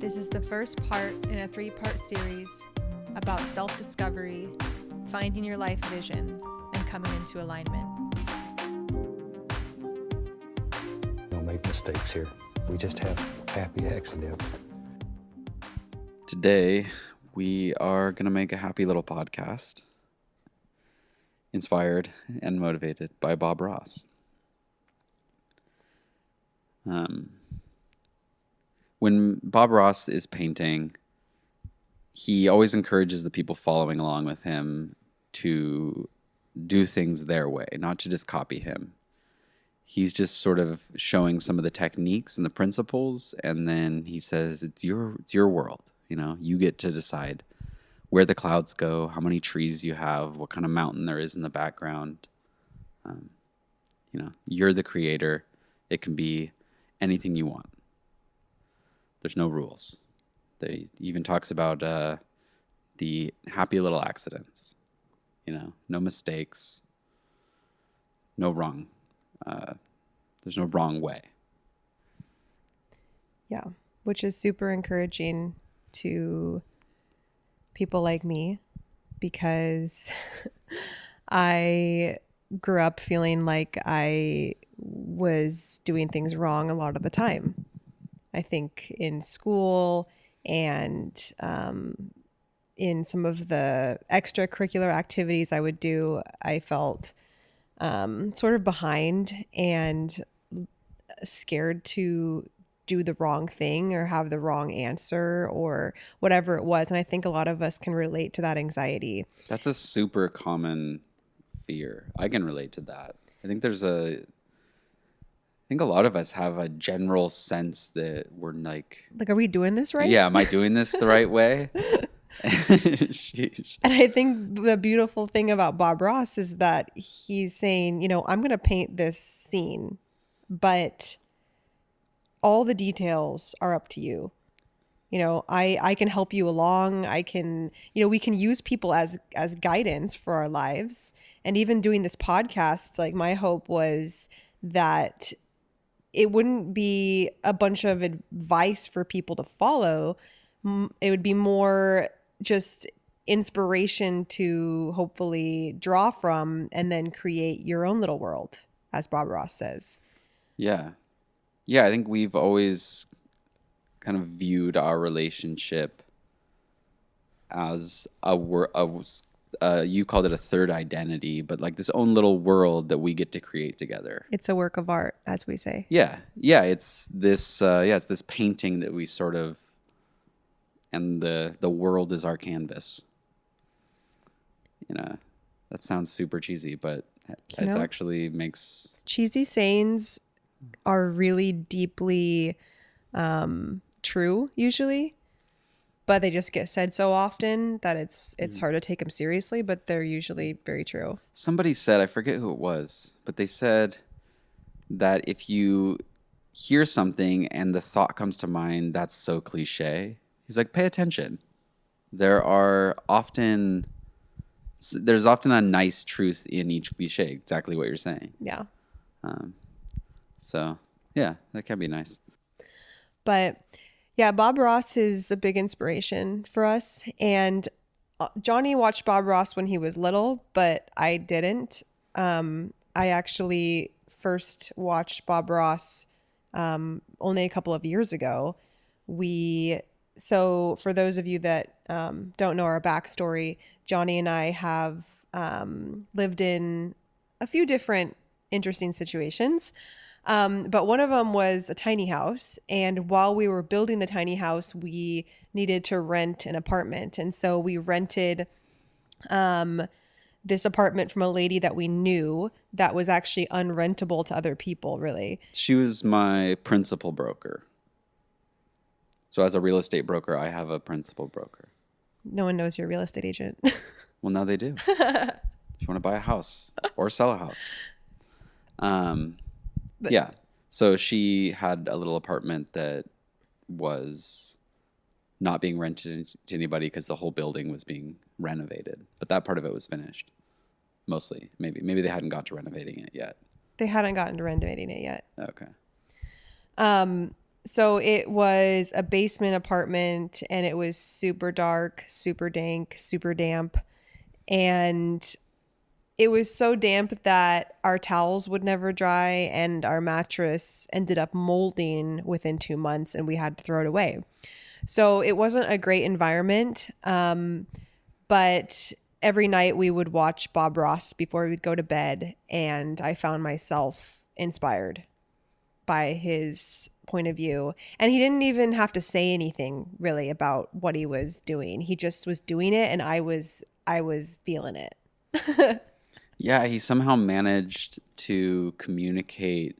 This is the first part in a 3-part series about self-discovery, finding your life vision, and coming into alignment. We don't make mistakes here. We just have happy accidents. Today, we are going to make a happy little podcast inspired and motivated by Bob Ross. When Bob Ross is painting, he always encourages the people following along with him to do things their way, not to just copy him. He's just sort of showing some of the techniques and the principles, and then he says, it's your world. You know, you get to decide where the clouds go, how many trees you have, what kind of mountain there is in the background. You're the creator. It can be anything you want. There's no rules. They even talks about the happy little accidents. No mistakes, no wrong. There's no wrong way. Yeah, which is super encouraging to people like me because I grew up feeling like I was doing things wrong a lot of the time. I think in school and in some of the extracurricular activities I would do, I felt sort of behind and scared to do the wrong thing or have the wrong answer or whatever it was. And I think a lot of us can relate to that anxiety. That's a super common fear. I can relate to that. I think a lot of us have a general sense that we're like, are we doing this right? Yeah, am I doing this the right way? Sheesh. And I think the beautiful thing about Bob Ross is that he's saying, I'm going to paint this scene, but all the details are up to you. I can help you along. I can, we can use people as guidance for our lives. And even doing this podcast, like my hope was that it wouldn't be a bunch of advice for people to follow. It would be more just inspiration to hopefully draw from and then create your own little world, as Bob Ross says. Yeah. I think we've always kind of viewed our relationship as you called it a third identity, but like this own little world that we get to create together. It's a work of art, as we say. Yeah. It's this. It's this painting that we sort of, and the world is our canvas. That sounds super cheesy, but it actually makes cheesy sayings are really deeply true usually. But they just get said so often that it's hard to take them seriously, but they're usually very true. Somebody said, I forget who it was, but they said that if you hear something and the thought comes to mind, that's so cliche. He's like, pay attention. There's often a nice truth in each cliche, exactly what you're saying. Yeah. So, yeah, that can be nice. But yeah, Bob Ross is a big inspiration for us. And Johnny watched Bob Ross when he was little, but I didn't. I actually first watched Bob Ross only a couple of years ago. So for those of you that don't know our backstory, Johnny and I have lived in a few different interesting situations. But one of them was a tiny house. And while we were building the tiny house, we needed to rent an apartment. And so we rented this apartment from a lady that we knew that was actually unrentable to other people, really. She was my principal broker. So as a real estate broker, I have a principal broker. No one knows you're a real estate agent. Well, now they do. If you want to buy a house or sell a house. Yeah. So she had a little apartment that was not being rented to anybody because the whole building was being renovated. But that part of it was finished. Mostly. Maybe they hadn't got to renovating it yet. They hadn't gotten to renovating it yet. Okay. So it was a basement apartment, and it was super dark, super dank, super damp. And it was so damp that our towels would never dry, and our mattress ended up molding within 2 months, and we had to throw it away. So it wasn't a great environment. But every night we would watch Bob Ross before we'd go to bed, and I found myself inspired by his point of view. And he didn't even have to say anything really about what he was doing. He just was doing it, and I was feeling it. Yeah, he somehow managed to communicate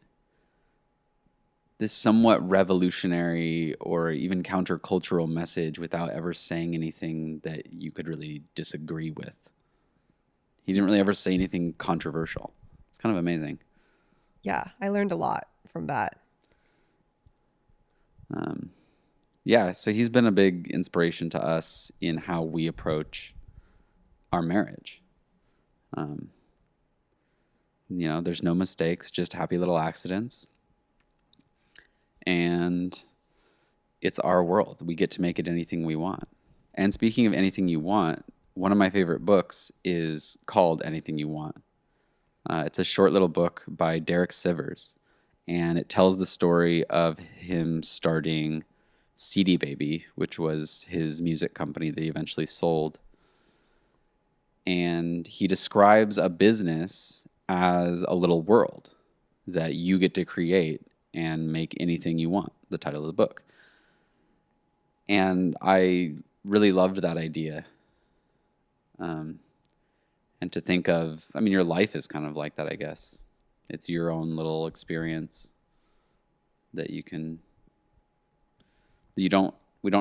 this somewhat revolutionary or even countercultural message without ever saying anything that you could really disagree with. He didn't really ever say anything controversial. It's kind of amazing. Yeah, I learned a lot from that. Yeah, so he's been a big inspiration to us in how we approach our marriage. There's no mistakes, just happy little accidents. And it's our world. We get to make it anything we want. And speaking of anything you want, one of my favorite books is called Anything You Want. It's a short little book by Derek Sivers, and it tells the story of him starting CD Baby, which was his music company that he eventually sold. And he describes a business as a little world that you get to create and make anything you want, the title of the book. And I really loved that idea. And to think of, your life is kind of like that, I guess. It's your own little experience that we don't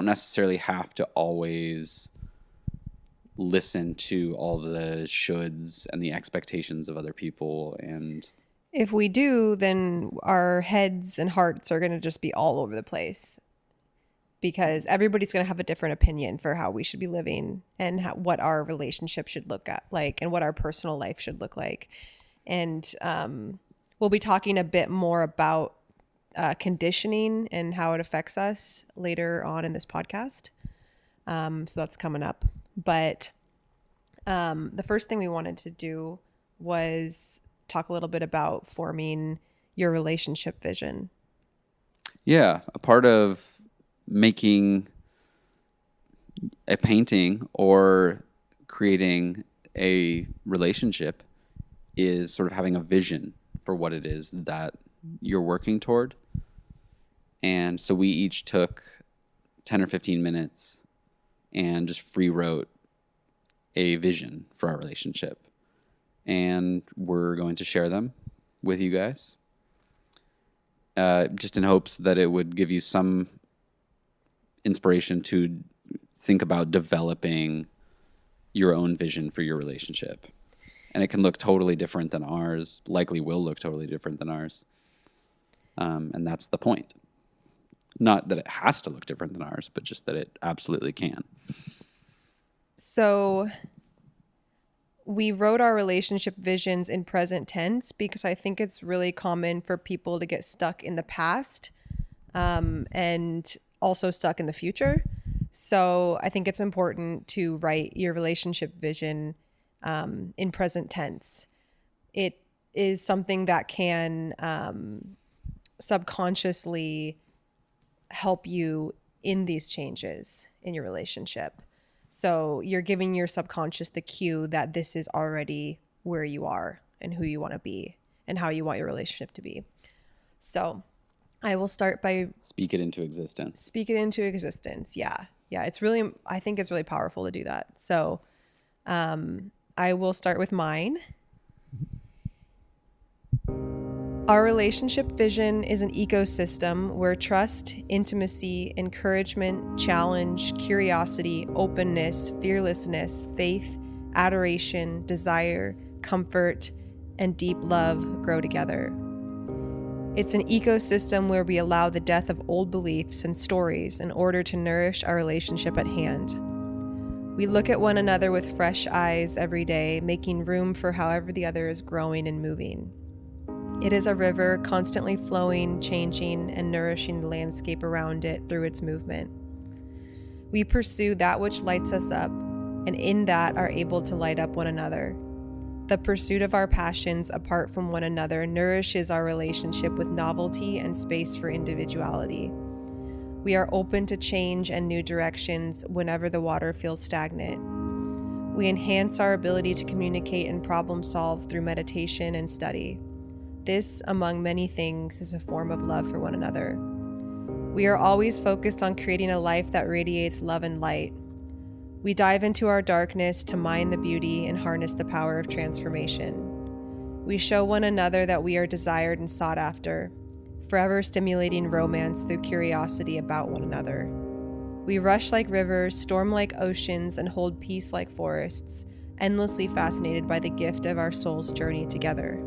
necessarily have to always listen to all the shoulds and the expectations of other people. And If we do, then our heads and hearts are going to just be all over the place, because everybody's going to have a different opinion for how we should be living and what our relationship should look like and what our personal life should look like. And we'll be talking a bit more about conditioning and how it affects us later on in this podcast. So that's coming up. But the first thing we wanted to do was talk a little bit about forming your relationship vision. yeah, a part of making a painting or creating a relationship is sort of having a vision for what it is that you're working toward. And so we each took 10 or 15 minutes and just free wrote a vision for our relationship. And we're going to share them with you guys, just in hopes that it would give you some inspiration to think about developing your own vision for your relationship. And it can look totally different than ours, likely will look totally different than ours. And that's the point. Not that it has to look different than ours, but just that it absolutely can. So we wrote our relationship visions in present tense because I think it's really common for people to get stuck in the past, and also stuck in the future. So I think it's important to write your relationship vision in present tense. It is something that can subconsciously help you in these changes in your relationship. So you're giving your subconscious the cue that this is already where you are and who you want to be and how you want your relationship to be. So I will start by Speak it into existence. speak it into existence. Yeah. I think it's really powerful to do that. So I will start with mine. Our relationship vision is an ecosystem where trust, intimacy, encouragement, challenge, curiosity, openness, fearlessness, faith, adoration, desire, comfort, and deep love grow together. It's an ecosystem where we allow the death of old beliefs and stories in order to nourish our relationship at hand. We look at one another with fresh eyes every day, making room for however the other is growing and moving. It is a river constantly flowing, changing, and nourishing the landscape around it through its movement. We pursue that which lights us up, and in that are able to light up one another. The pursuit of our passions apart from one another nourishes our relationship with novelty and space for individuality. We are open to change and new directions whenever the water feels stagnant. We enhance our ability to communicate and problem solve through meditation and study. This, among many things, is a form of love for one another. We are always focused on creating a life that radiates love and light. We dive into our darkness to mine the beauty and harness the power of transformation. We show one another that we are desired and sought after, forever stimulating romance through curiosity about one another. We rush like rivers, storm like oceans, and hold peace like forests, endlessly fascinated by the gift of our soul's journey together.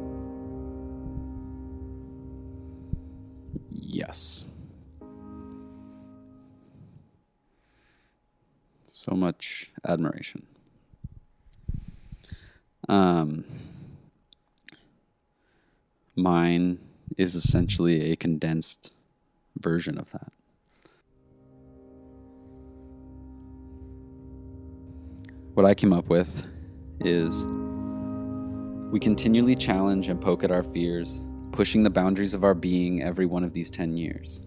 Yes. So much admiration. Mine is essentially a condensed version of that. What I came up with is we continually challenge and poke at our fears, pushing the boundaries of our being every one of these 10 years.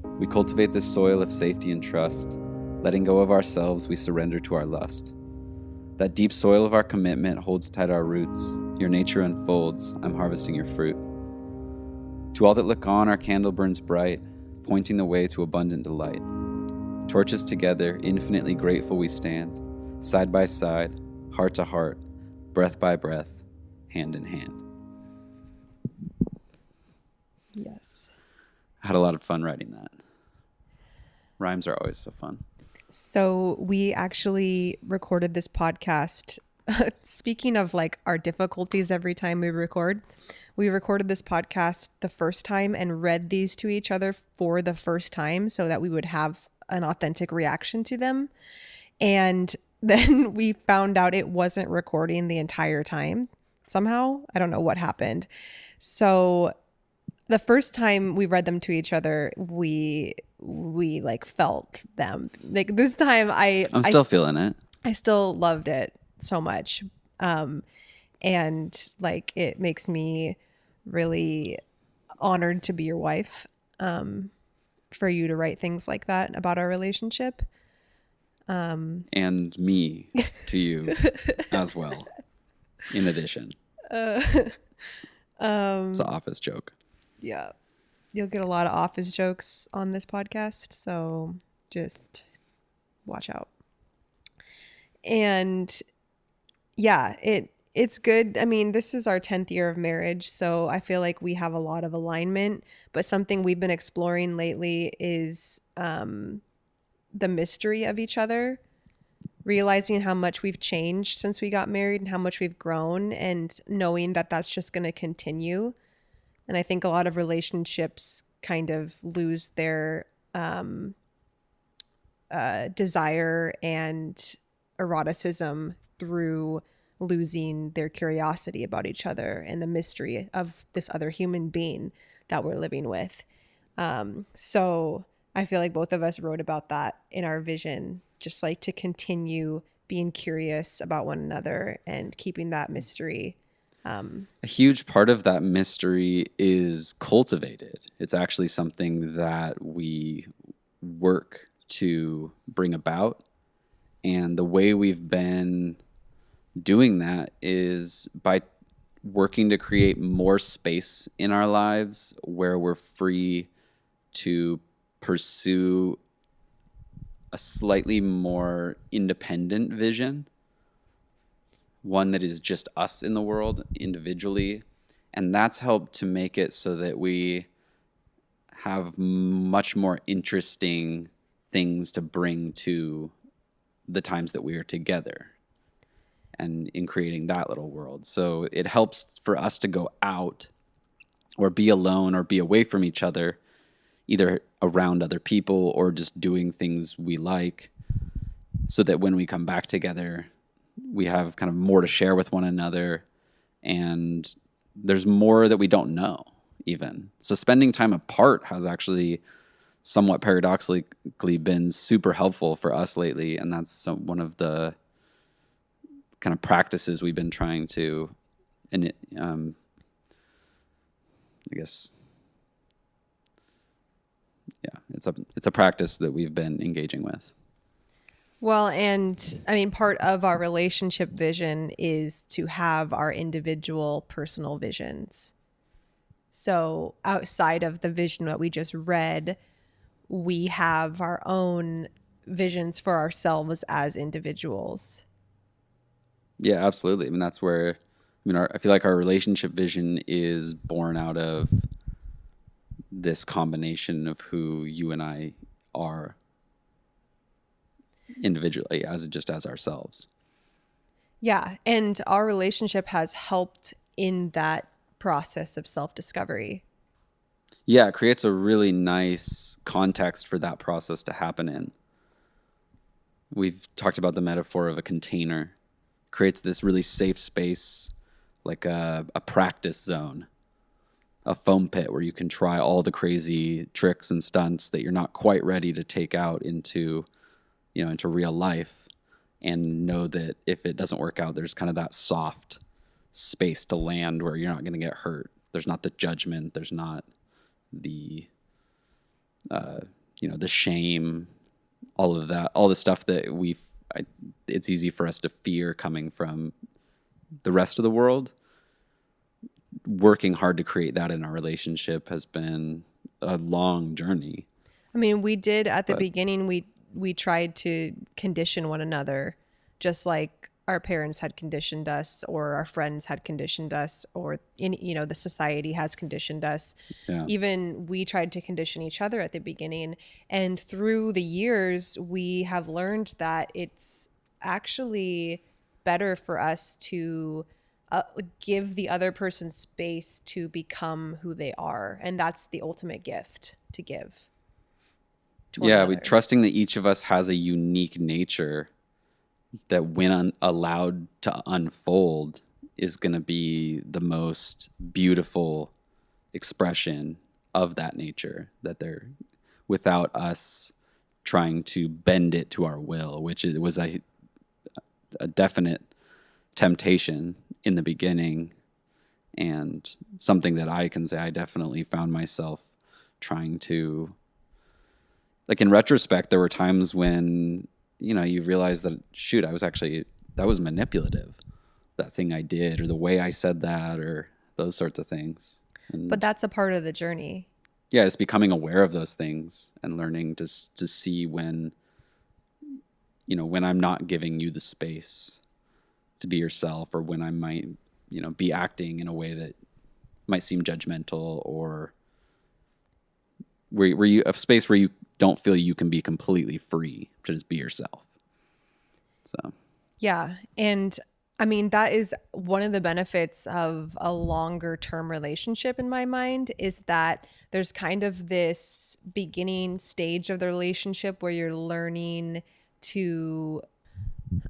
We cultivate this soil of safety and trust. Letting go of ourselves, we surrender to our lust. That deep soil of our commitment holds tight our roots. Your nature unfolds, I'm harvesting your fruit. To all that look on, our candle burns bright, pointing the way to abundant delight. Torches together, infinitely grateful we stand, side by side, heart to heart, breath by breath, hand in hand. Yes. I had a lot of fun writing that. Rhymes are always so fun. So we actually recorded this podcast. Speaking of like our difficulties every time we recorded this podcast the first time and read these to each other for the first time so that we would have an authentic reaction to them. And then we found out it wasn't recording the entire time. Somehow, I don't know what happened. So the first time we read them to each other, we like felt them. Like this time I'm still feeling it. I still loved it so much. And like it makes me really honored to be your wife. For you to write things like that about our relationship. And me to you as well, in addition. It's an office joke. Yeah. You'll get a lot of office jokes on this podcast, so just watch out. And yeah, it's good. I mean, this is our 10th year of marriage, so I feel like we have a lot of alignment, but something we've been exploring lately is the mystery of each other, realizing how much we've changed since we got married and how much we've grown, and knowing that that's just going to continue. And I think a lot of relationships kind of lose their desire and eroticism through losing their curiosity about each other and the mystery of this other human being that we're living with. So I feel like both of us wrote about that in our vision, just like to continue being curious about one another and keeping that mystery. A huge part of that mystery is cultivated. It's actually something that we work to bring about. And the way we've been doing that is by working to create more space in our lives where we're free to pursue a slightly more independent vision, one that is just us in the world individually. And that's helped to make it so that we have much more interesting things to bring to the times that we are together and in creating that little world. So it helps for us to go out or be alone or be away from each other, either around other people or just doing things we like, so that when we come back together, we have kind of more to share with one another and there's more that we don't know even. So spending time apart has actually somewhat paradoxically been super helpful for us lately. And that's one of the kind of practices we've been trying to, and I guess, yeah, it's a practice that we've been engaging with. Well, and I mean, part of our relationship vision is to have our individual personal visions. So outside of the vision that we just read, we have our own visions for ourselves as individuals. Yeah, absolutely. I mean, that's where, I mean, I feel like our relationship vision is born out of this combination of who you and I are individually as ourselves. Yeah. And our relationship has helped in that process of self-discovery. Yeah, it creates a really nice context for that process to happen in. We've talked about the metaphor of a container. It creates this really safe space, like a practice zone, a foam pit where you can try all the crazy tricks and stunts that you're not quite ready to take out into real life, and know that if it doesn't work out, there's kind of that soft space to land where you're not going to get hurt. There's not the judgment. There's not the, the shame, all of that, all the stuff that it's easy for us to fear coming from the rest of the world. Working hard to create that in our relationship has been a long journey. I mean, we did at the beginning, we tried to condition one another, just like our parents had conditioned us, or our friends had conditioned us, or the society has conditioned us. Yeah. Even we tried to condition each other at the beginning. And through the years, we have learned that it's actually better for us to give the other person space to become who they are. And that's the ultimate gift to give. Yeah, trusting that each of us has a unique nature that when allowed to unfold is going to be the most beautiful expression of that nature, that they're, without us trying to bend it to our will, which was a definite temptation in the beginning, and something that I can say I definitely found myself trying to, like, in retrospect, there were times when, you realize that, shoot, that was manipulative, that thing I did, or the way I said that, or those sorts of things. But that's a part of the journey. Yeah, it's becoming aware of those things and learning to see when I'm not giving you the space to be yourself, or when I might, be acting in a way that might seem judgmental, or where you a space where you don't feel you can be completely free to just be yourself. So yeah, and I mean, that is one of the benefits of a longer term relationship in my mind, is that there's kind of this beginning stage of the relationship where you're learning to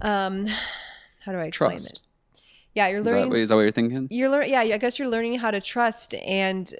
how do I explain trust. it? Yeah, you're learning. Is that what you're thinking? Yeah, I guess you're learning how to trust, and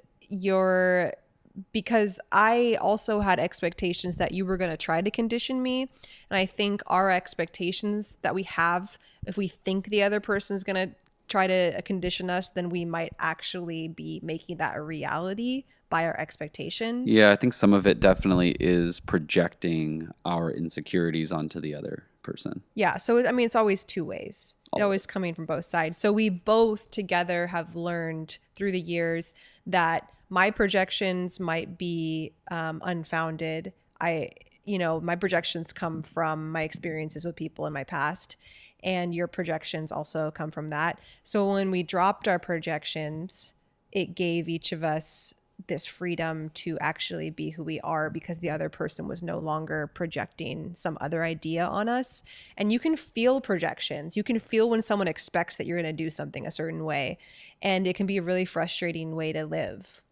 because I also had expectations that you were going to try to condition me. And I think our expectations that we have, if we think the other person's going to try to condition us, then we might actually be making that a reality by our expectations. Yeah, I think some of it definitely is projecting our insecurities onto the other person. Yeah. So, I mean, it's always two ways. It's always coming from both sides. So we both together have learned through the years that my projections might be unfounded. My projections come from my experiences with people in my past, and your projections also come from that. So when we dropped our projections, it gave each of us this freedom to actually be who we are, because the other person was no longer projecting some other idea on us. And you can feel projections. You can feel when someone expects that you're going to do something a certain way, and it can be a really frustrating way to live.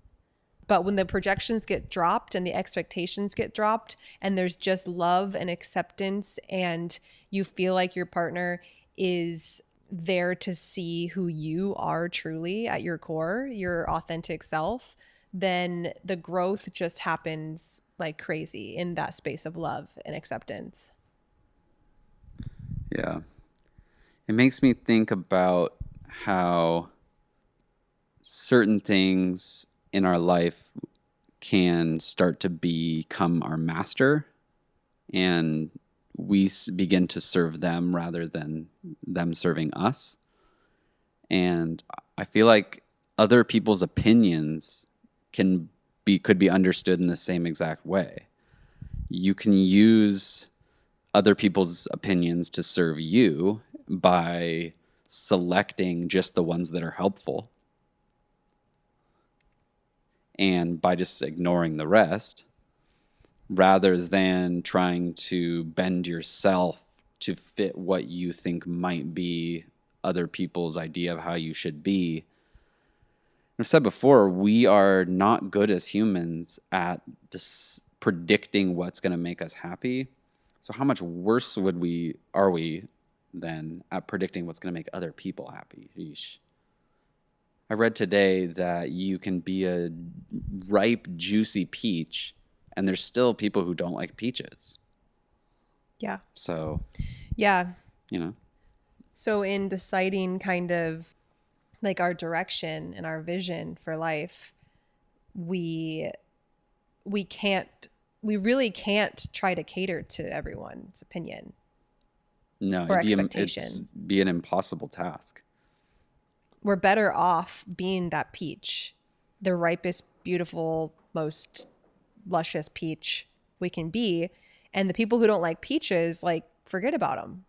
But when the projections get dropped and the expectations get dropped, and there's just love and acceptance, and you feel like your partner is there to see who you are truly at your core, your authentic self, then the growth just happens like crazy in that space of love and acceptance. Yeah. It makes me think about how certain things in our life can start to become our master, and we begin to serve them rather than them serving us. And I feel like other people's opinions could be understood in the same exact way. You can use other people's opinions to serve you by selecting just the ones that are helpful and by just ignoring the rest, rather than trying to bend yourself to fit what you think might be other people's idea of how you should be. I've said before, we are not good as humans at predicting what's going to make us happy. So how much worse are we then at predicting what's going to make other people happy? Yeesh. I read today that you can be a ripe, juicy peach, and there's still people who don't like peaches. Yeah. So, Yeah. you know. So in deciding kind of like our direction and our vision for life, we really can't try to cater to everyone's opinion No, or it'd expectation. be an impossible task. We're better off being that peach, the ripest, beautiful, most luscious peach we can be. And the people who don't like peaches, like, forget about them.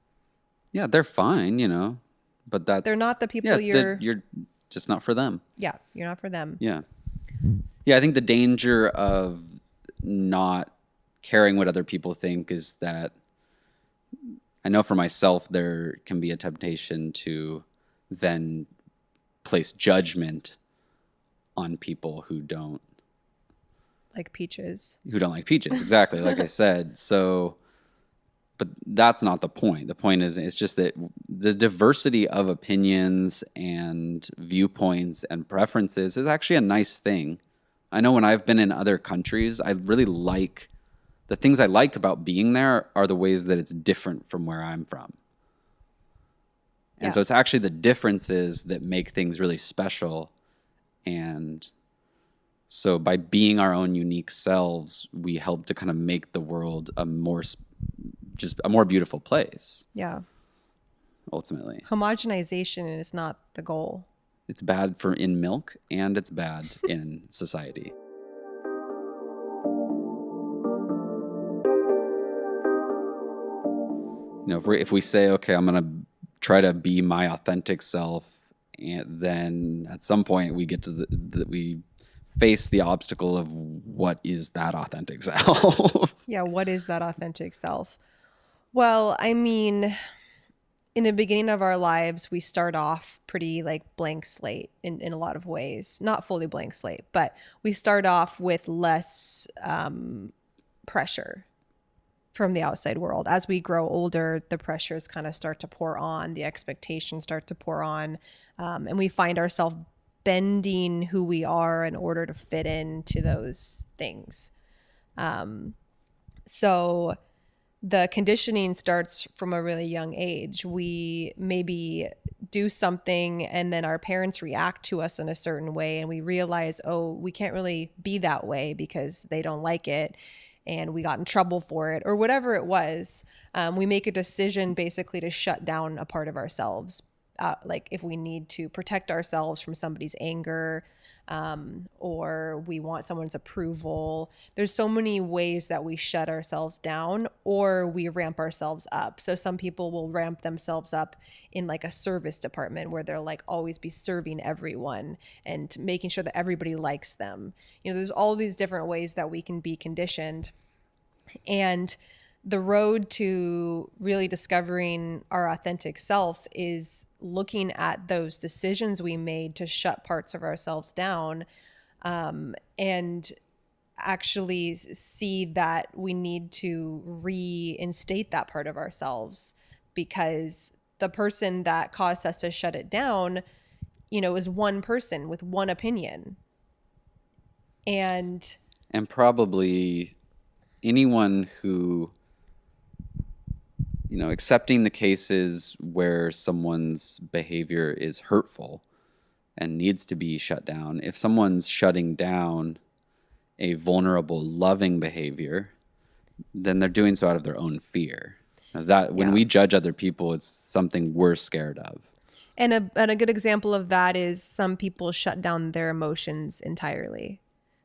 Yeah, they're fine, but They're not the people you're just not for them. Yeah, you're not for them. Yeah. Yeah, I think the danger of not caring what other people think is that I know for myself there can be a temptation to then place judgment on people who don't Like peaches. like peaches. Exactly, like I said. So, but that's not the point. The point is, it's just that the diversity of opinions and viewpoints and preferences is actually a nice thing. I know when I've been in other countries, I really like the things I like about being there are the ways that it's different from where I'm from. And so it's actually the differences that make things really special. And so by being our own unique selves, we help to kind of make the world a more beautiful place. Yeah. Ultimately. Homogenization is not the goal. It's bad in milk and it's bad in society. If we say, okay, I'm going to try to be my authentic self, and then at some point we get to we face the obstacle of what is that authentic self? Yeah, what is that authentic self? Well, I mean, in the beginning of our lives, we start off pretty like blank slate in a lot of ways. Not fully blank slate, but we start off with less pressure from the outside world. As we grow older, the pressures kind of start to pour on, the expectations start to pour on, and we find ourselves bending who we are in order to fit into those things. So the conditioning starts from a really young age. We maybe do something and then our parents react to us in a certain way and we realize, oh, we can't really be that way because they don't like it and we got in trouble for it or whatever it was. We make a decision basically to shut down a part of ourselves. Like if we need to protect ourselves from somebody's anger, or we want someone's approval. There's so many ways that we shut ourselves down or we ramp ourselves up. So some people will ramp themselves up in like a service department where they'll like always be serving everyone and making sure that everybody likes them. There's all these different ways that we can be conditioned. And the road to really discovering our authentic self is looking at those decisions we made to shut parts of ourselves down, and actually see that we need to reinstate that part of ourselves because the person that caused us to shut it down, is one person with one opinion. And probably anyone who, accepting the cases where someone's behavior is hurtful and needs to be shut down, if someone's shutting down a vulnerable, loving behavior, then they're doing so out of their own fear. That when we judge other people, it's something we're scared of. And a good example of that is some people shut down their emotions entirely.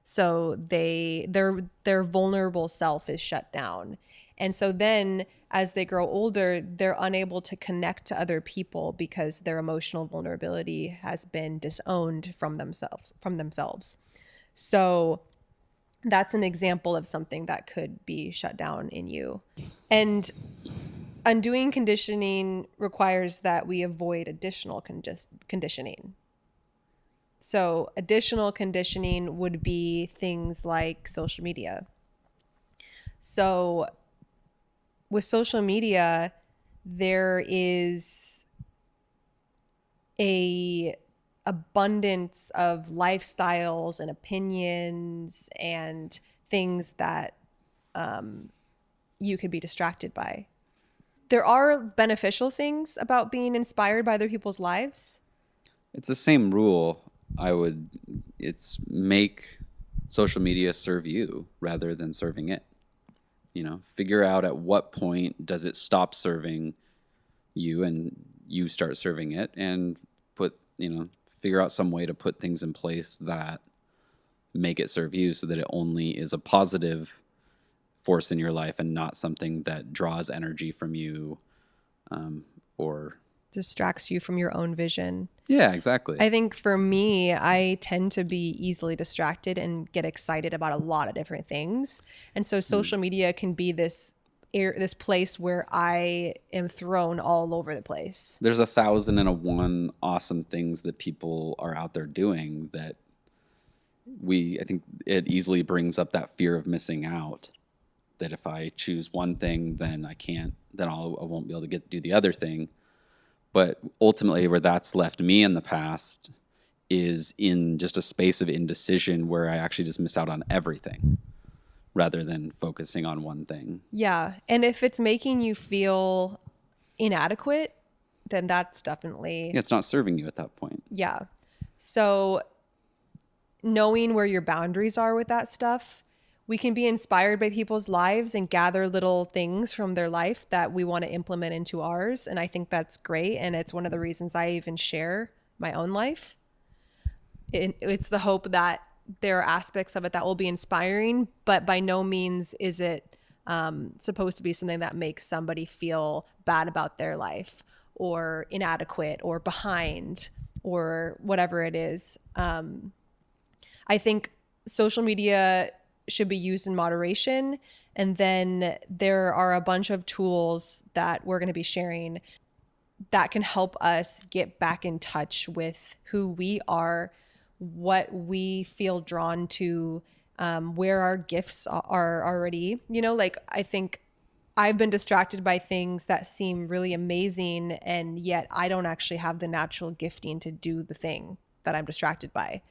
So their vulnerable self is shut down. And so then as they grow older, they're unable to connect to other people because their emotional vulnerability has been disowned from themselves. So that's an example of something that could be shut down in you. And undoing conditioning requires that we avoid additional conditioning. So additional conditioning would be things like social media. So with social media, there is a abundance of lifestyles and opinions and things that you could be distracted by. There are beneficial things about being inspired by other people's lives. It's the same rule. It's make social media serve you rather than serving it. Figure out at what point does it stop serving you and you start serving it, and figure out some way to put things in place that make it serve you so that it only is a positive force in your life and not something that draws energy from you or distracts you from your own vision. Yeah, exactly. I think for me, I tend to be easily distracted and get excited about a lot of different things. And so social media can be this place where I am thrown all over the place. There's 1,001 awesome things that people are out there doing that I think it easily brings up that fear of missing out. That if I choose one thing, then I won't be able to do the other thing. But ultimately, where that's left me in the past is in just a space of indecision where I actually just miss out on everything rather than focusing on one thing. Yeah. And if it's making you feel inadequate, then that's definitely... Yeah, it's not serving you at that point. Yeah. So knowing where your boundaries are with that stuff, we can be inspired by people's lives and gather little things from their life that we want to implement into ours. And I think that's great. And it's one of the reasons I even share my own life. It's the hope that there are aspects of it that will be inspiring, but by no means is it supposed to be something that makes somebody feel bad about their life or inadequate or behind or whatever it is. I think social media should be used in moderation. And then there are a bunch of tools that we're going to be sharing that can help us get back in touch with who we are, what we feel drawn to, where our gifts are already. I think I've been distracted by things that seem really amazing, and yet I don't actually have the natural gifting to do the thing that I'm distracted by.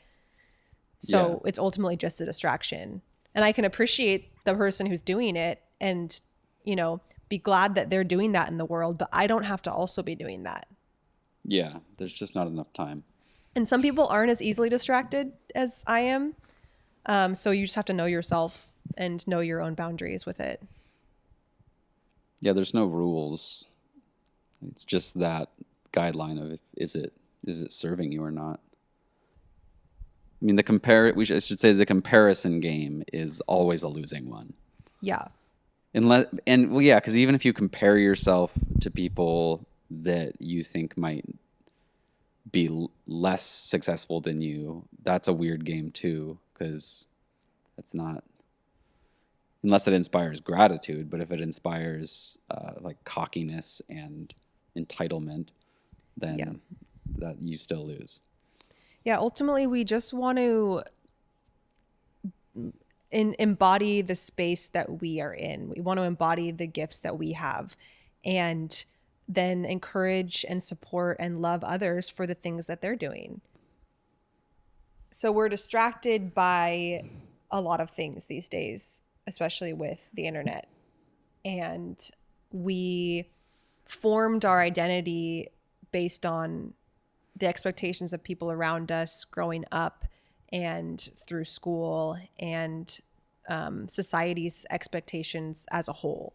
So It's ultimately just a distraction. And I can appreciate the person who's doing it and, be glad that they're doing that in the world, but I don't have to also be doing that. Yeah, there's just not enough time. And some people aren't as easily distracted as I am. So you just have to know yourself and know your own boundaries with it. Yeah, there's no rules. It's just that guideline of is it serving you or not. I mean, I should say the comparison game is always a losing one. Yeah. Because even if you compare yourself to people that you think might be less successful than you, that's a weird game too, because it's not, unless it inspires gratitude, but if it inspires like cockiness and entitlement, then that you still lose. Yeah, ultimately, we just want to embody the space that we are in. We want to embody the gifts that we have. And then encourage and support and love others for the things that they're doing. So we're distracted by a lot of things these days, especially with the internet. And we formed our identity based on the expectations of people around us growing up and through school and society's expectations as a whole.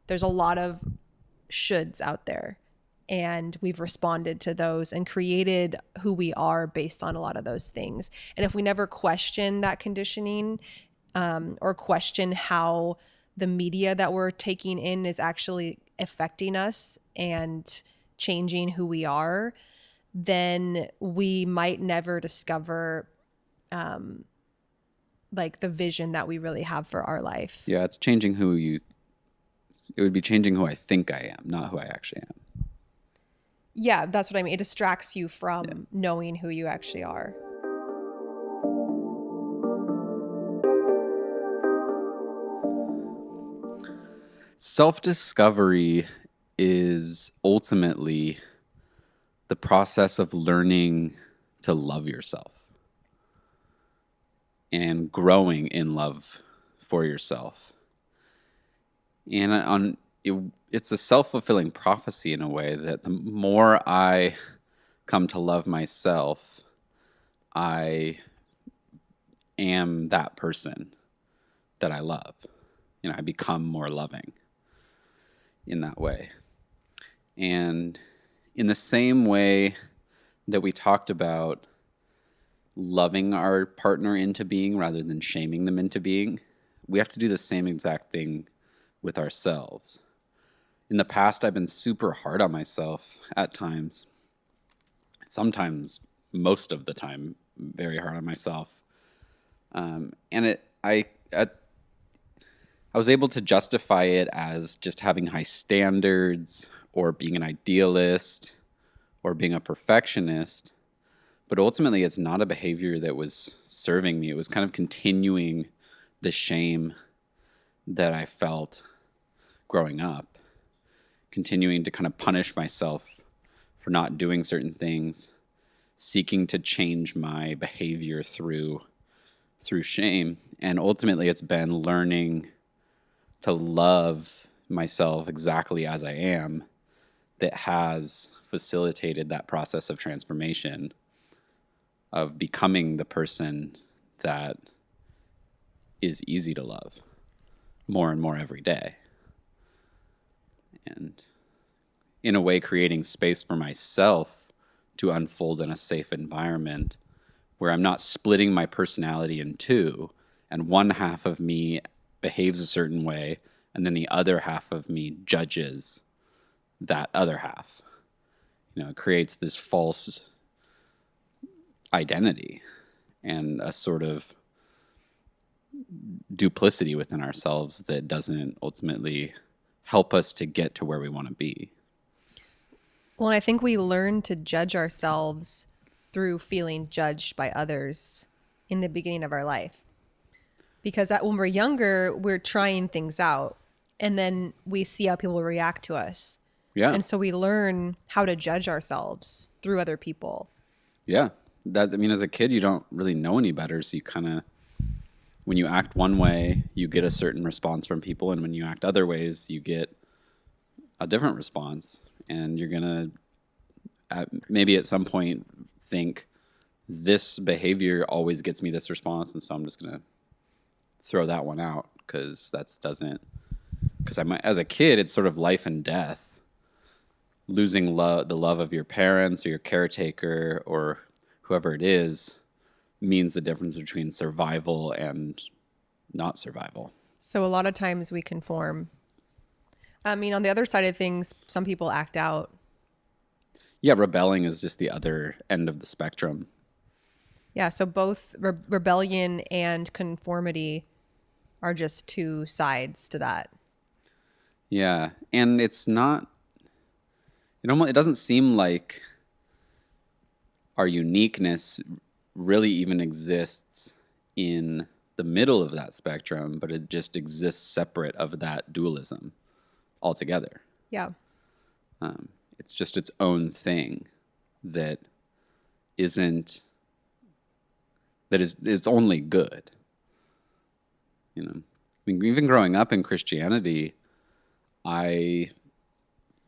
There's a lot of shoulds out there, and we've responded to those and created who we are based on a lot of those things. And if we never question that conditioning or question how the media that we're taking in is actually affecting us and changing who we are, then we might never discover like the vision that we really have for our life. Yeah, it's changing it would be changing who I think I am, not who I actually am. Yeah, that's what I mean. It distracts you from knowing who you actually are. Self-discovery is ultimately the process of learning to love yourself and growing in love for yourself. And it's a self-fulfilling prophecy in a way that the more I come to love myself, I am that person that I love. You know, I become more loving in that way. And in the same way that we talked about loving our partner into being rather than shaming them into being, we have to do the same exact thing with ourselves. In the past, I've been super hard on myself at times. Sometimes, most of the time, very hard on myself. I was able to justify it as just having high standards or being an idealist or being a perfectionist. But ultimately, it's not a behavior that was serving me. It was kind of continuing the shame that I felt growing up, continuing to kind of punish myself for not doing certain things, seeking to change my behavior through shame. And ultimately, it's been learning to love myself exactly as I am that has facilitated that process of transformation, of becoming the person that is easy to love more and more every day. And in a way, creating space for myself to unfold in a safe environment where I'm not splitting my personality in two, and one half of me behaves a certain way, and then the other half of me judges that other half. You know, it creates this false identity and a sort of duplicity within ourselves that doesn't ultimately help us to get to where we want to be. Well, I think we learn to judge ourselves through feeling judged by others in the beginning of our life. Because when we're younger, we're trying things out, and then we see how people react to us. Yeah. And so we learn how to judge ourselves through other people. Yeah. As a kid, you don't really know any better. So you kind of, when you act one way, you get a certain response from people. And when you act other ways, you get a different response. And you're going to maybe at some point think, this behavior always gets me this response. And so I'm just going to throw that one out because as a kid, it's sort of life and death. Losing the love of your parents or your caretaker or whoever it is means the difference between survival and not survival. So a lot of times we conform. I mean, on the other side of things, some people act out. Yeah, rebelling is just the other end of the spectrum. Yeah, so both rebellion and conformity are just two sides to that. Yeah, and it's not... It doesn't seem like our uniqueness really even exists in the middle of that spectrum, but it just exists separate of that dualism altogether. Yeah. It's just its own thing that isn't, that is only good. You know, I mean, even growing up in Christianity, I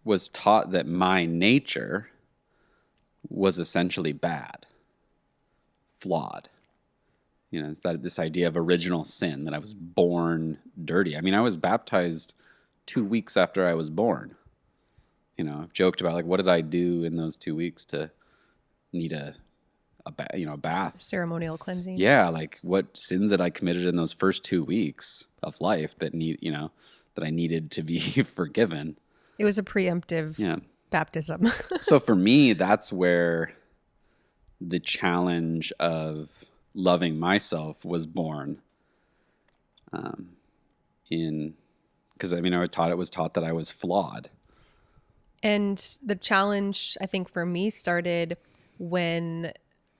was taught that my nature was essentially bad, flawed. You know, it's that this idea of original sin, that I was born dirty. I mean, I was baptized 2 weeks after I was born. You know, I've joked about, like, what did I do in those 2 weeks to need a bath? Ceremonial cleansing. Yeah, like, what sins had I committed in those first 2 weeks of life that that I needed to be forgiven? It was a preemptive Yeah. baptism. So for me, that's where the challenge of loving myself was born. Because I mean, it was taught that I was flawed. And the challenge, I think, for me started when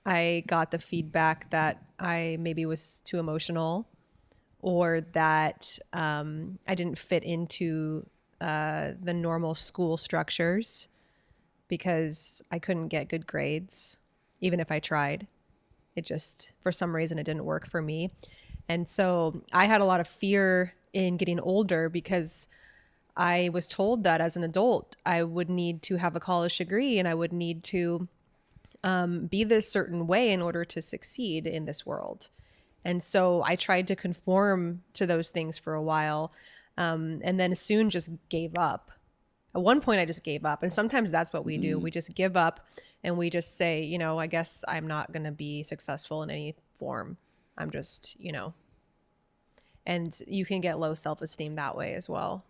I got the feedback that I maybe was too emotional, or that I didn't fit into the normal school structures because I couldn't get good grades, even if I tried. It just, for some reason, it didn't work for me. And so I had a lot of fear in getting older because I was told that as an adult, I would need to have a college degree and I would need to be this certain way in order to succeed in this world. And so I tried to conform to those things for a while, and then soon just gave up. At one point, I just gave up. And sometimes that's what we do. We just give up and we just say, you know, I guess I'm not going to be successful in any form. I'm just, you know. And you can get low self-esteem that way as well.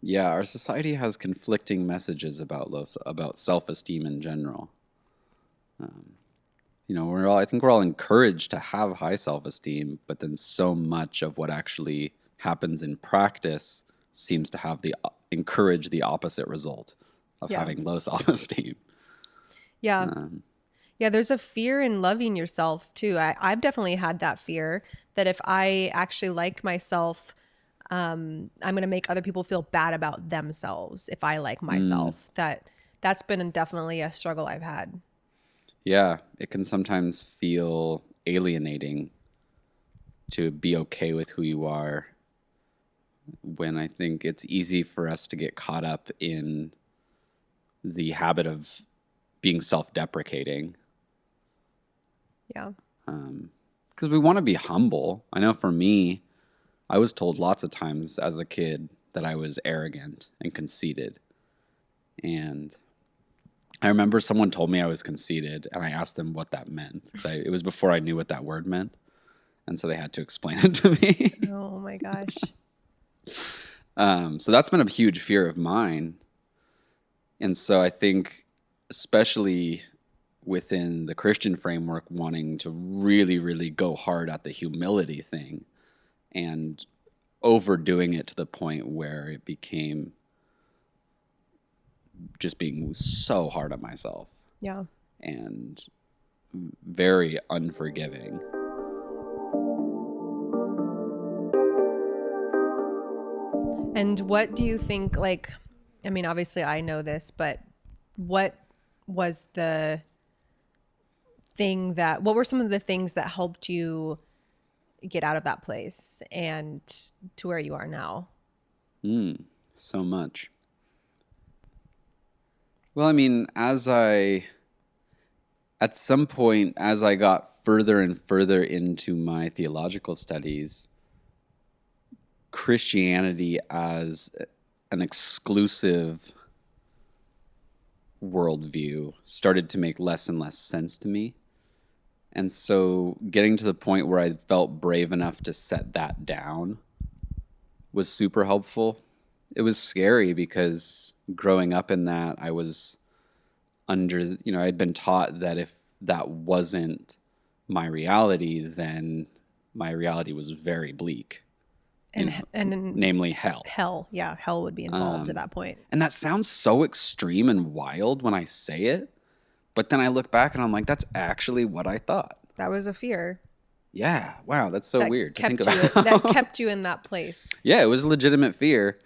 Yeah, our society has conflicting messages about self-esteem in general. You know, I think we're all encouraged to have high self-esteem, but then so much of what actually happens in practice seems to encourage the opposite result of having low self-esteem. Yeah. Yeah, there's a fear in loving yourself too. I've definitely had that fear that if I actually like myself, I'm going to make other people feel bad about themselves if I like myself. That's been definitely a struggle I've had. Yeah, it can sometimes feel alienating to be okay with who you are, when I think it's easy for us to get caught up in the habit of being self-deprecating. Yeah. Because we want to be humble. I know for me, I was told lots of times as a kid that I was arrogant and conceited. And I remember someone told me I was conceited, and I asked them what that meant. It was before I knew what that word meant. And so they had to explain it to me. Oh my gosh. So that's been a huge fear of mine. And so I think, especially within the Christian framework, wanting to really, really go hard at the humility thing and overdoing it to the point where it became just being so hard on myself. Yeah. And very unforgiving. And what do you think, like, I mean, obviously I know this, but what were some of the things that helped you get out of that place and to where you are now? So much. Well, I mean, at some point, as I got further and further into my theological studies, Christianity as an exclusive worldview started to make less and less sense to me. And so getting to the point where I felt brave enough to set that down was super helpful. It was scary because growing up in that, I was I'd been taught that if that wasn't my reality, then my reality was very bleak. And namely hell. Hell would be involved at that point. And that sounds so extreme and wild when I say it, but then I look back and I'm like, that's actually what I thought. That was a fear. Yeah. Wow, that's so weird to think about. That kept you in that place. Yeah, it was a legitimate fear.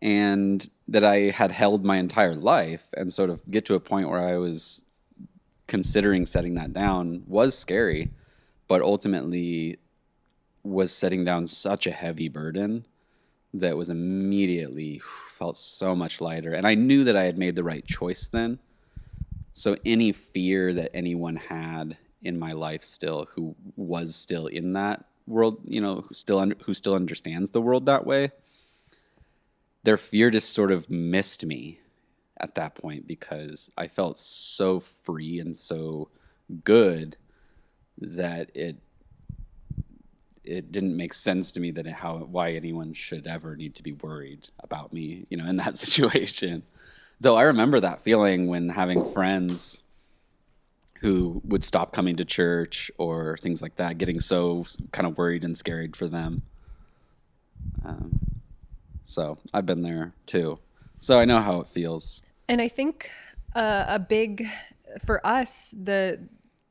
and that I had held my entire life, and sort of get to a point where I was considering setting that down was scary, but ultimately was setting down such a heavy burden that was immediately felt so much lighter. And I knew that I had made the right choice then. So any fear that anyone had in my life still, who was still in that world, you know, who still understands the world that way, their fear just sort of missed me at that point, because I felt so free and so good that it didn't make sense to me that why anyone should ever need to be worried about me, you know, in that situation. Though I remember that feeling when having friends who would stop coming to church or things like that, getting so kind of worried and scared for them. So I've been there too. So I know how it feels. And I think a big, for us, the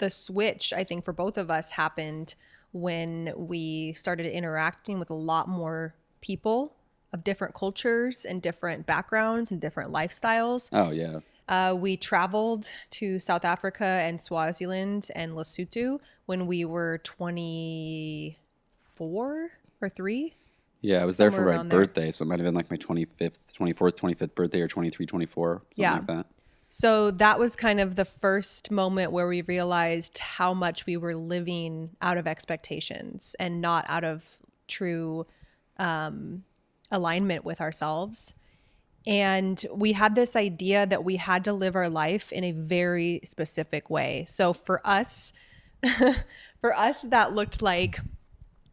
switch, I think for both of us, happened when we started interacting with a lot more people of different cultures and different backgrounds and different lifestyles. Oh, yeah. We traveled to South Africa and Swaziland and Lesotho when we were 24 or 3. Yeah, I was there for Somewhere my around there. birthday, so it might have been like my 25th birthday, or 23, 24, something Yeah. like that. So that was kind of the first moment where we realized how much we were living out of expectations and not out of true alignment with ourselves. And we had this idea that we had to live our life in a very specific way. So for us, that looked like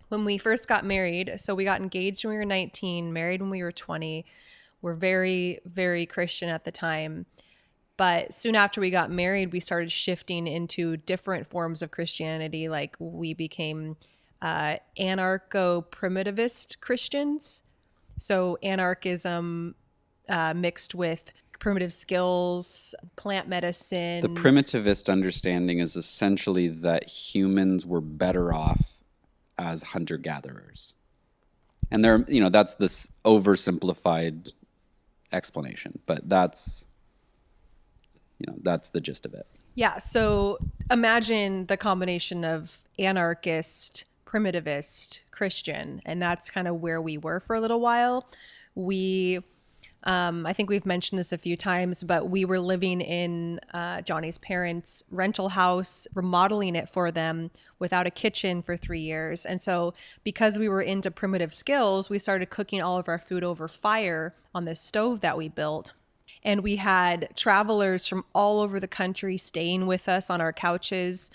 when we first got married. So we got engaged when we were 19, married when we were 20. We're very, very Christian at the time. But soon after we got married, we started shifting into different forms of Christianity. Like we became anarcho-primitivist Christians. So anarchism mixed with primitive skills, plant medicine. The primitivist understanding is essentially that humans were better off as hunter-gatherers. And there, you know, that's this oversimplified explanation, but that's the gist of it. Yeah. So imagine the combination of anarchist, primitivist, Christian, and that's kind of where we were for a little while. We, I think we've mentioned this a few times, but we were living in Johnny's parents' rental house, remodeling it for them without a kitchen for 3 years. And so because we were into primitive skills, we started cooking all of our food over fire on this stove that we built. And we had travelers from all over the country staying with us on our couches,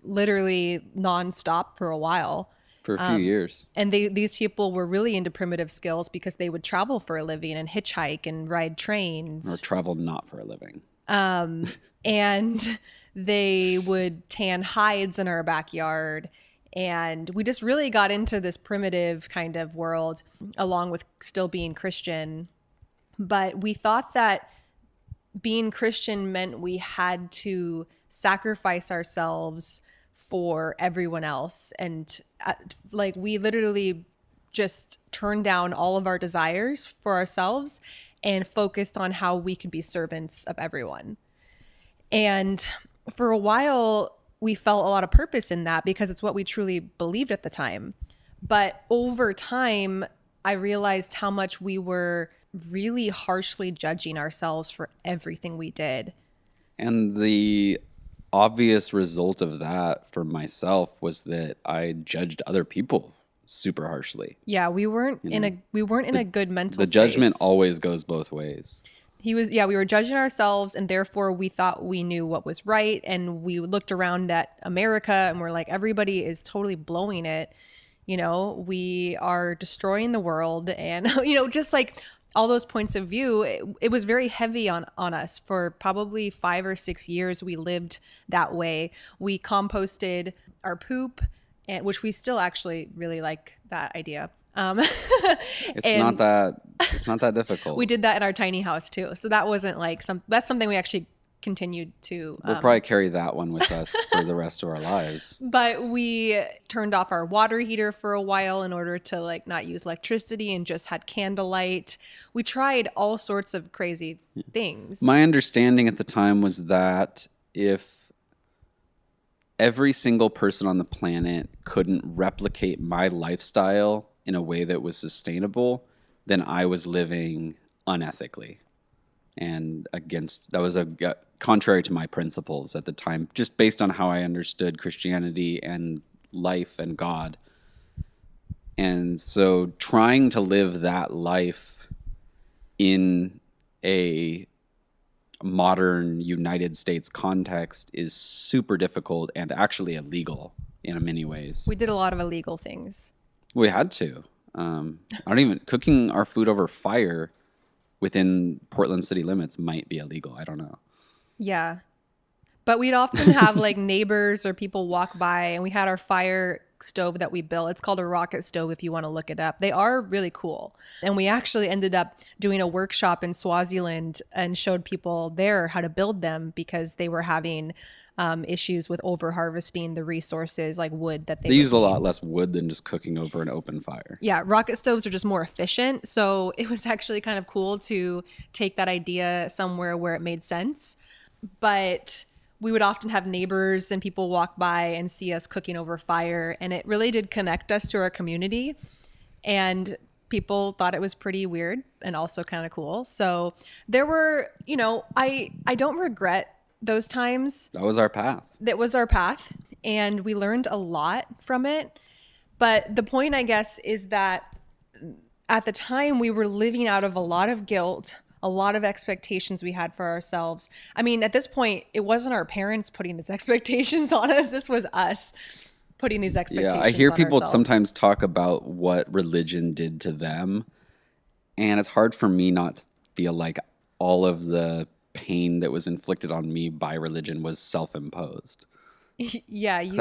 literally nonstop for a while. For a few years. And these people were really into primitive skills because they would travel for a living and hitchhike and ride trains. Or travel not for a living. And they would tan hides in our backyard. And we just really got into this primitive kind of world, along with still being Christian. But we thought that being Christian meant we had to sacrifice ourselves for everyone else. And like we literally just turned down all of our desires for ourselves and focused on how we could be servants of everyone. And for a while, we felt a lot of purpose in that because it's what we truly believed at the time. But over time, I realized how much we were really harshly judging ourselves for everything we did. And the obvious result of that for myself was that I judged other people super harshly. Yeah, we weren't in a good mental The space. judgment always goes both ways. We were judging ourselves, and therefore we thought we knew what was right. And we looked around at America and we're like, everybody is totally blowing it. You know, we are destroying the world, and, you know, just like all those points of view, it was very heavy on us. For probably 5 or 6 years, we lived that way. We composted our poop, which we still actually really like that idea. It's not that difficult. We did that in our tiny house too. So that wasn't like that's something we actually continued to. We'll probably carry that one with us for the rest of our lives. But we turned off our water heater for a while in order to like not use electricity and just had candlelight. We tried all sorts of crazy things. My understanding at the time was that if every single person on the planet couldn't replicate my lifestyle in a way that was sustainable, then I was living unethically. And that was contrary to my principles at the time, just based on how I understood Christianity and life and God. And so trying to live that life in a modern United States context is super difficult and actually illegal in many ways. We did a lot of illegal things. We had to. Cooking our food over fire within Portland city limits might be illegal. I don't know. Yeah. But we'd often have like neighbors or people walk by, and we had our fire stove that we built. It's called a rocket stove if you want to look it up. They are really cool. And we actually ended up doing a workshop in Swaziland and showed people there how to build them because they were having issues with over harvesting the resources like wood that they use a lot less wood than just cooking over an open fire. Yeah, rocket stoves are just more efficient. So it was actually kind of cool to take that idea somewhere where it made sense. But we would often have neighbors and people walk by and see us cooking over fire. And it really did connect us to our community. And people thought it was pretty weird and also kind of cool. So there were, I don't regret those times. That was our path. That was our path. And we learned a lot from it. But the point, I guess, is that at the time we were living out of a lot of guilt, a lot of expectations we had for ourselves. I mean, at this point, it wasn't our parents putting these expectations on us. This was us putting these expectations on ourselves. Yeah, I hear people sometimes talk about what religion did to them. And it's hard for me not to feel like all of the pain that was inflicted on me by religion was self-imposed. Yeah. You're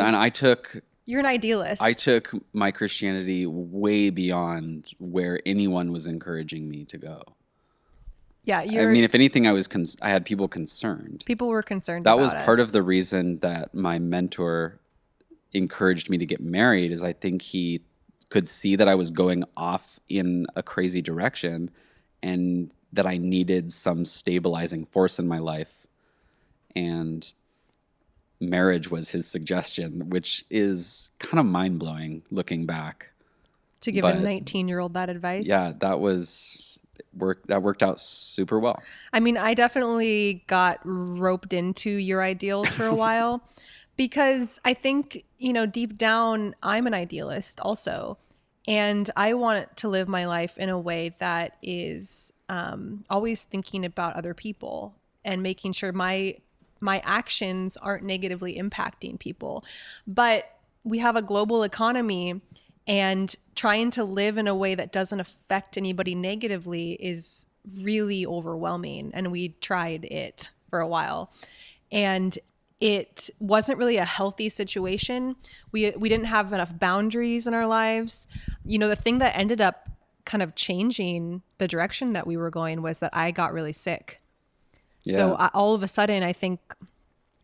an idealist. I took my Christianity way beyond where anyone was encouraging me to go. Yeah. I mean, if anything, I had people concerned. People were concerned that about was part us. of the reason that my mentor encouraged me to get married, is I think he could see that I was going off in a crazy direction and that I needed some stabilizing force in my life. And marriage was his suggestion, which is kind of mind-blowing looking back. To give a 19-year-old that advice? Yeah, that worked out super well. I mean, I definitely got roped into your ideals for a while because I think, deep down, I'm an idealist also. And I want to live my life in a way that is always thinking about other people and making sure my actions aren't negatively impacting people. But we have a global economy, and trying to live in a way that doesn't affect anybody negatively is really overwhelming. And we tried it for a while. And it wasn't really a healthy situation. We didn't have enough boundaries in our lives. The thing that ended up kind of changing the direction that we were going was that I got really sick. Yeah. So all of a sudden, I think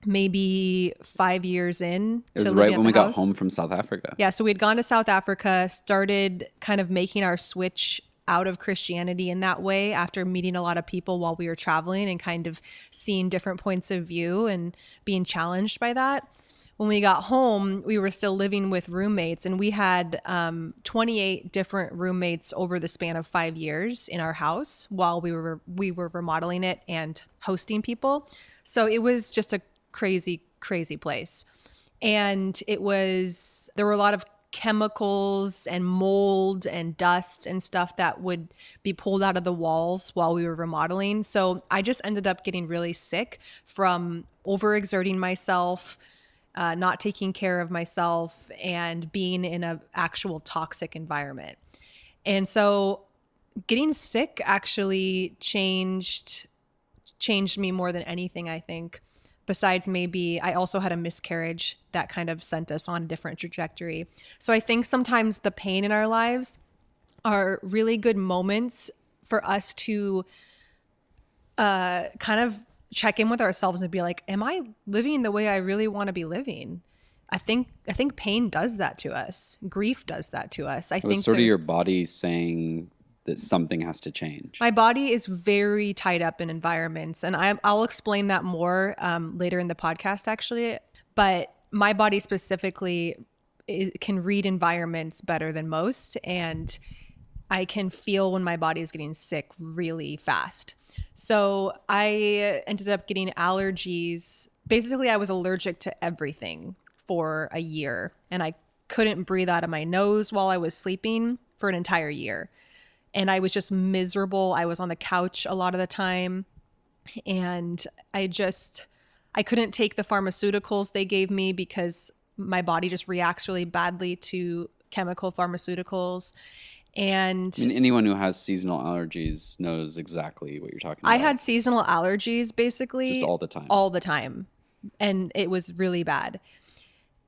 maybe 5 years in. It was right when we got home from South Africa. Yeah. So we had gone to South Africa, started kind of making our switch out of Christianity in that way after meeting a lot of people while we were traveling and kind of seeing different points of view and being challenged by that. When we got home, we were still living with roommates, and we had 28 different roommates over the span of 5 years in our house while we were remodeling it and hosting people. So it was just a crazy, crazy place. And there were a lot of chemicals and mold and dust and stuff that would be pulled out of the walls while we were remodeling. So I just ended up getting really sick from overexerting myself, not taking care of myself, and being in an actual toxic environment. And so getting sick actually changed me more than anything, I think. Besides, maybe I also had a miscarriage that kind of sent us on a different trajectory. So I think sometimes the pain in our lives are really good moments for us to kind of check in with ourselves and be like, am I living the way I really want to be living? I think pain does that to us. Grief does that to us. I It was think sort of your body saying that something has to change. my body is very tied up in environments, and I'll explain that more later in the podcast, actually. But my body specifically can read environments better than most, and I can feel when my body is getting sick really fast. So I ended up getting allergies. Basically, I was allergic to everything for a year, and I couldn't breathe out of my nose while I was sleeping for an entire year. And I was just miserable. I was on the couch a lot of the time, and I couldn't take the pharmaceuticals they gave me because my body just reacts really badly to chemical pharmaceuticals. And I mean, anyone who has seasonal allergies knows exactly what you're talking about. I had seasonal allergies basically just all the time. all the time. And it was really bad.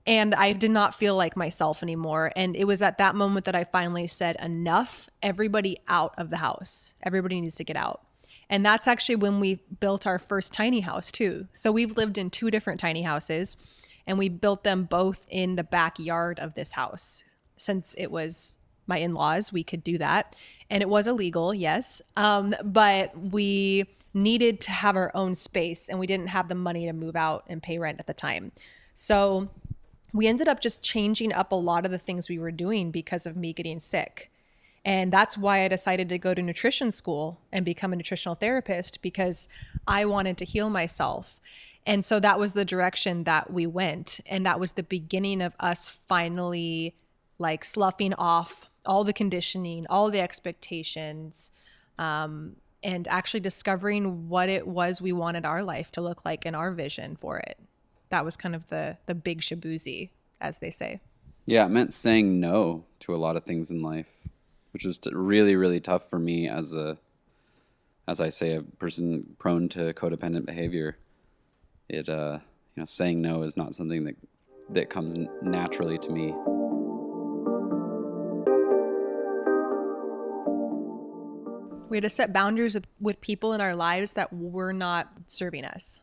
And I did not feel like myself anymore. And it was at that moment that I finally said, enough, everybody out of the house. Everybody needs to get out. And that's actually when we built our first tiny house too. So we've lived in 2 different tiny houses, and we built them both in the backyard of this house. Since it was my in-laws, we could do that. And it was illegal, yes. But we needed to have our own space, and we didn't have the money to move out and pay rent at the time. So we ended up just changing up a lot of the things we were doing because of me getting sick. And that's why I decided to go to nutrition school and become a nutritional therapist, because I wanted to heal myself. And so that was the direction that we went. And that was the beginning of us finally like sloughing off all the conditioning, all the expectations, and actually discovering what it was we wanted our life to look like and our vision for it. That was kind of the big shabuzi, as they say. Yeah, it meant saying no to a lot of things in life, which was really, really tough for me as a person prone to codependent behavior. It, saying no is not something that comes naturally to me. We had to set boundaries with people in our lives that were not serving us.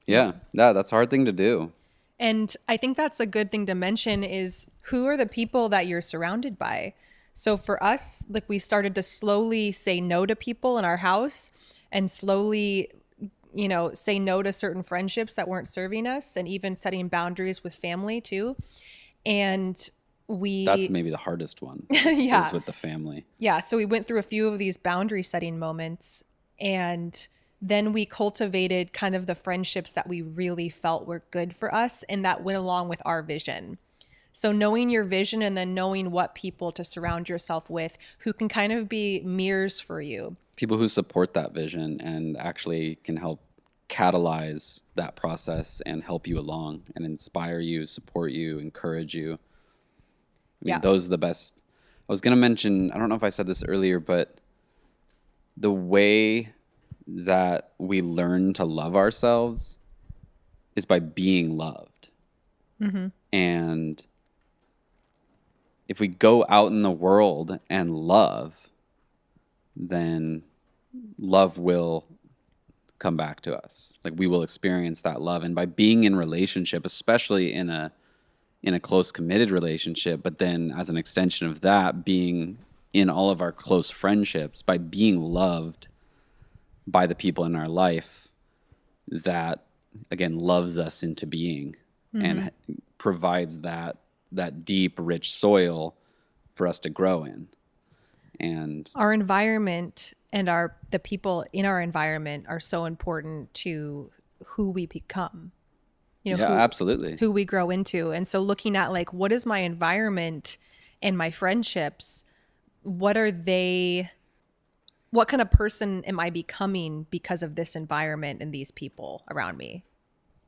Yeah, that's a hard thing to do. And I think that's a good thing to mention is who are the people that you're surrounded by? So for us, like we started to slowly say no to people in our house and slowly, say no to certain friendships that weren't serving us, and even setting boundaries with family too. And that's maybe the hardest one. Yeah. Is with the family. Yeah. So we went through a few of these boundary setting moments, and then we cultivated kind of the friendships that we really felt were good for us and that went along with our vision. So knowing your vision and then knowing what people to surround yourself with who can kind of be mirrors for you. People who support that vision and actually can help catalyze that process and help you along and inspire you, support you, encourage you. Those are the best. I was going to mention, I don't know if I said this earlier, but the way that we learn to love ourselves is by being loved. Mm-hmm. And if we go out in the world and love, then love will come back to us. Like we will experience that love. And by being in relationship, especially in a close committed relationship, but then as an extension of that, being in all of our close friendships, by being loved by the people in our life, that again loves us into being. Mm-hmm. And provides that deep, rich soil for us to grow in. And our environment and the people in our environment are so important to who we become. Absolutely. Who we grow into. And so looking at like, what is my environment and my friendships? What kind of person am I becoming because of this environment and these people around me?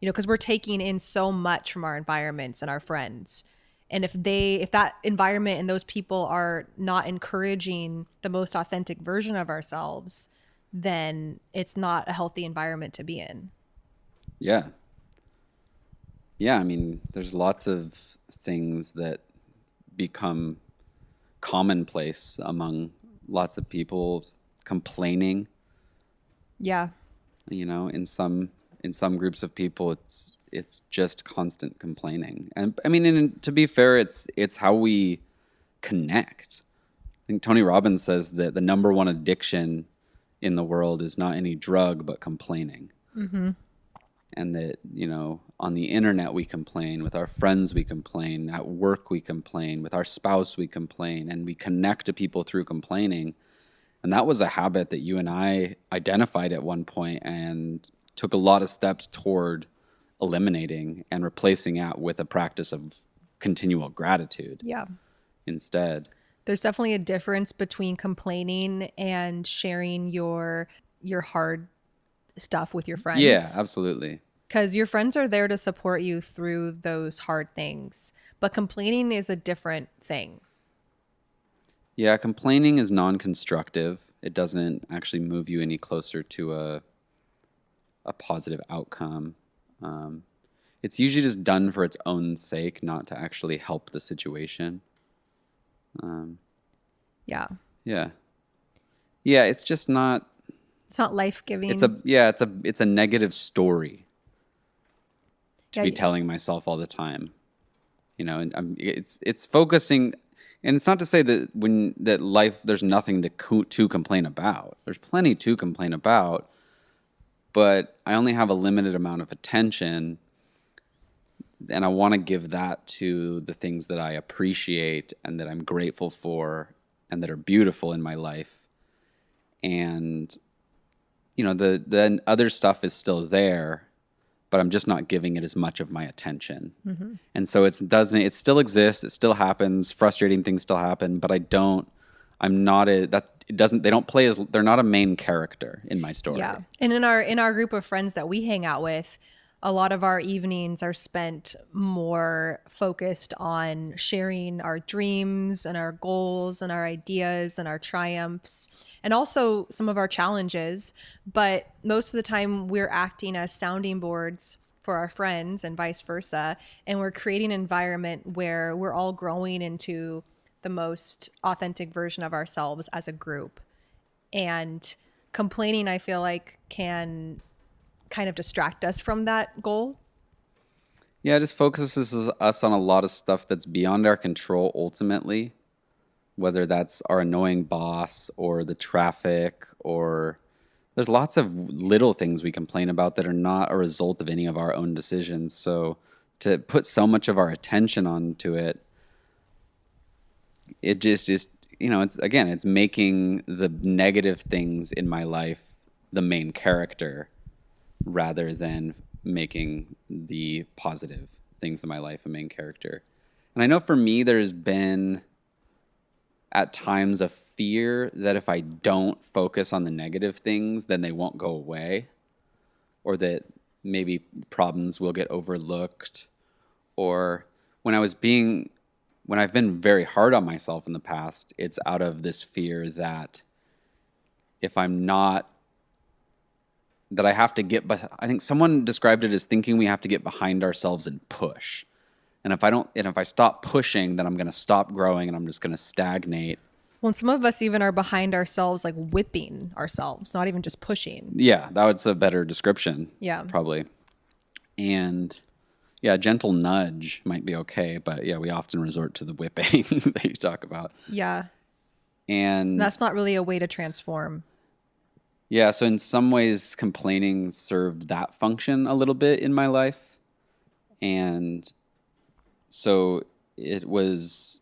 Because we're taking in so much from our environments and our friends. And if that environment and those people are not encouraging the most authentic version of ourselves, then it's not a healthy environment to be in. Yeah. Yeah, I mean, there's lots of things that become commonplace among lots of people. Complaining. Yeah. You know, in some groups of people, it's just constant complaining. And I mean, and to be fair, it's how we connect. I think Tony Robbins says that the number one addiction in the world is not any drug but complaining. Mm-hmm. And that, you know, on the internet we complain, with our friends we complain, at work we complain, with our spouse we complain, and we connect to people through complaining. And that was a habit that you and I identified at one point and took a lot of steps toward eliminating and replacing it with a practice of continual gratitude Yeah. instead. There's definitely a difference between complaining and sharing your hard stuff with your friends. Yeah, absolutely. Because your friends are there to support you through those hard things. But complaining is a different thing. Yeah, complaining is non-constructive. It doesn't actually move you any closer to a positive outcome. It's usually just done for its own sake, not to actually help the situation. Yeah. Yeah. Yeah, it's just not. It's not life-giving. It's a negative story to Yeah, be telling myself all the time. You know, and it's focusing, and it's not to say that that life there's nothing to complain about. There's plenty to complain about, but I only have a limited amount of attention, and I want to give that to the things that I appreciate and that I'm grateful for and that are beautiful in my life. And you know, the other stuff is still there, but I'm just not giving it as much of my attention. Mm-hmm. And so it still exists, it still happens, frustrating things still happen, but they're not they're not a main character in my story. Yeah. And in our group of friends that we hang out with, a lot of our evenings are spent more focused on sharing our dreams and our goals and our ideas and our triumphs and also some of our challenges. But most of the time we're acting as sounding boards for our friends and vice versa. And we're creating an environment where we're all growing into the most authentic version of ourselves as a group. And complaining, I feel like, can kind of distract us from that goal. Yeah, it just focuses us on a lot of stuff that's beyond our control ultimately, whether that's our annoying boss or the traffic, or there's lots of little things we complain about that are not a result of any of our own decisions. So to put so much of our attention onto it, it just is, you know, it's making the negative things in my life the main character rather than making the positive things in my life a main character. And I know for me, there's been at times a fear that if I don't focus on the negative things, then they won't go away, or that maybe problems will get overlooked. Or when I've been very hard on myself in the past, it's out of this fear that if I'm not, that I have to I think someone described it as thinking we have to get behind ourselves and push. And if I stop pushing, then I'm going to stop growing and I'm just going to stagnate. Well, some of us even are behind ourselves, like whipping ourselves, not even just pushing. Yeah, that's a better description. Yeah. Probably. And yeah, a gentle nudge might be okay, but yeah, we often resort to the whipping that you talk about. Yeah. And That's not really a way to transform. yeah, so in some ways, complaining served that function a little bit in my life. And so it was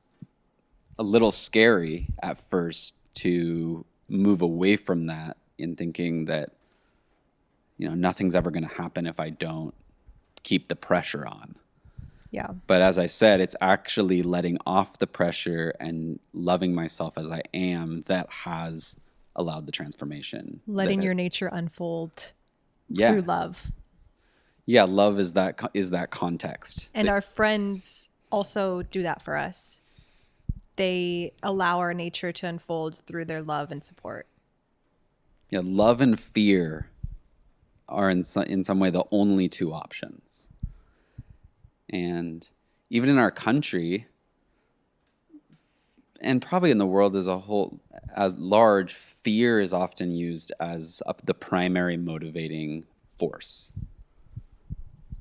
a little scary at first to move away from that in thinking that, you know, nothing's ever going to happen if I don't keep the pressure on. Yeah. But as I said, it's actually letting off the pressure and loving myself as I am that has allowed the transformation. Letting your nature unfold Yeah. through love. Yeah, love is that context. And our friends also do that for us. They allow our nature to unfold through their love and support. Yeah, love and fear are in some way the only two options. And even in our country, and probably in the world as a whole, as large, fear is often used as the primary motivating force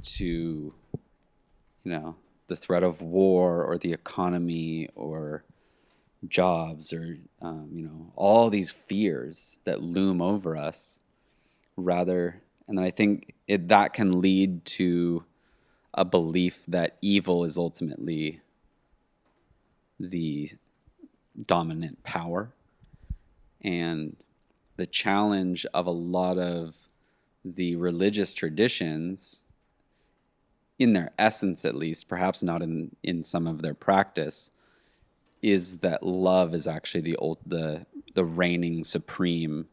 to, the threat of war or the economy or jobs or, all these fears that loom over us and then I think that can lead to a belief that evil is ultimately the dominant power. And the challenge of a lot of the religious traditions, in their essence at least, perhaps not in some of their practice, is that love is actually the reigning supreme.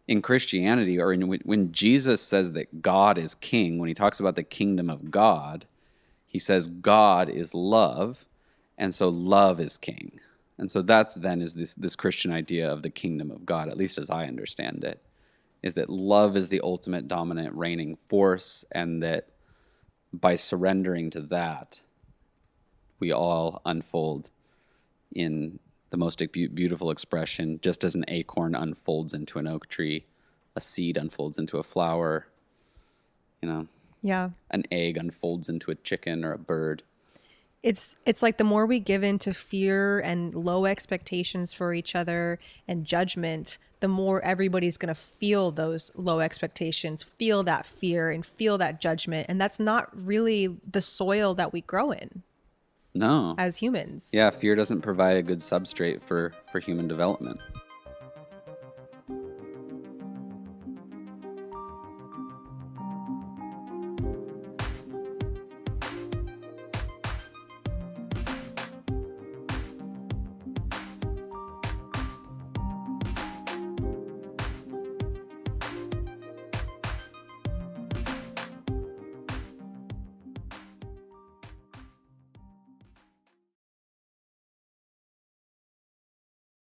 In Christianity, or when Jesus says that God is king, when he talks about the kingdom of God, he says God is love, and so love is king. And so that's then is this Christian idea of the kingdom of God, at least as I understand it, is that love is the ultimate dominant reigning force, and that by surrendering to that, we all unfold in the most beautiful expression, just as an acorn unfolds into an oak tree, a seed unfolds into a flower, Yeah. an egg unfolds into a chicken or a bird. It's like the more we give in to fear and low expectations for each other and judgment, the more everybody's going to feel those low expectations, feel that fear and feel that judgment. And that's not really the soil that we grow in No. as humans. Yeah, fear doesn't provide a good substrate for human development.